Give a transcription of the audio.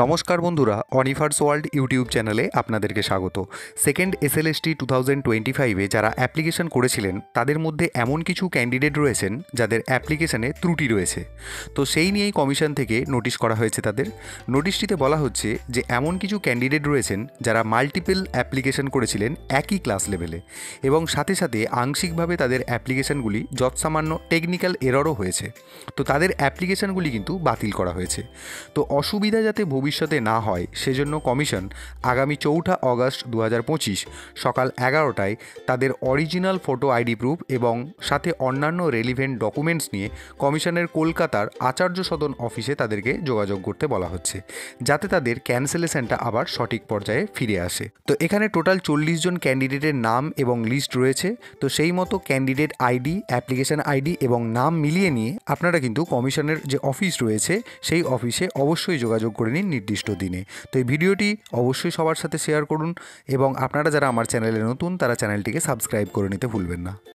নমস্কার বন্ধুরা, অনিভার্স world YouTube চ্যানেলে আপনাদেরকে স্বাগত। সেকেন্ড এসএলএসটি 2025-এ যারা অ্যাপ্লিকেশন করেছিলেন তাদের মধ্যে এমন কিছু ক্যান্ডিডেট রয়েছেন যাদের অ্যাপ্লিকেশনে ত্রুটি রয়েছে। তো সেই নিয়েই কমিশন থেকে নোটিশ করা হয়েছে তাদের। নোটিশটিতে বলা হচ্ছে যে এমন কিছু ক্যান্ডিডেট রয়েছেন যারা মাল্টিপল অ্যাপ্লিকেশন করেছিলেন একই ক্লাস লেভেলে, এবং সাথে সাথে আংশিকভাবে তাদের অ্যাপ্লিকেশনগুলি যৎসামান্য টেকনিক্যাল এররও হয়েছে। তো তাদের অ্যাপ্লিকেশনগুলি কিন্তু বাতিল করা হয়েছে। তো অসুবিধা যাতে ভবিষ্যতে না হয় সেজন্য কমিশন আগামী 4 অগস্ট 2025 সকাল 11টায় তাদের অরিজিনাল ফটো আইডি প্রুফ এবং সাথে অন্যান্য রেলিভেন্ট ডকুমেন্টস নিয়ে কমিশনের কলকাতার আচার্য সদন অফিসে তাদেরকে যোগাযোগ করতে বলা হচ্ছে, যাতে তাদের ক্যান্সেলেশনটা আবার সঠিক পর্যায়ে ফিরে আসে। তো এখানে টোটাল 40 জন ক্যান্ডিডেটের নাম এবং লিস্ট রয়েছে। তো সেই মতো ক্যান্ডিডেট আইডি, অ্যাপ্লিকেশন আইডি এবং নাম মিলিয়ে নিয়ে আপনারা কিন্তু কমিশনের যে অফিস রয়েছে সেই অফিসে অবশ্যই যোগাযোগ করে নিন নির্দিষ্ট দিনে। তো এই ভিডিওটি অবশ্যই সবার সাথে শেয়ার করুন এবং আপনারা যারা আমার চ্যানেলে নতুন তারা চ্যানেলটিকে সাবস্ক্রাইব করে নিতে ভুলবেন না।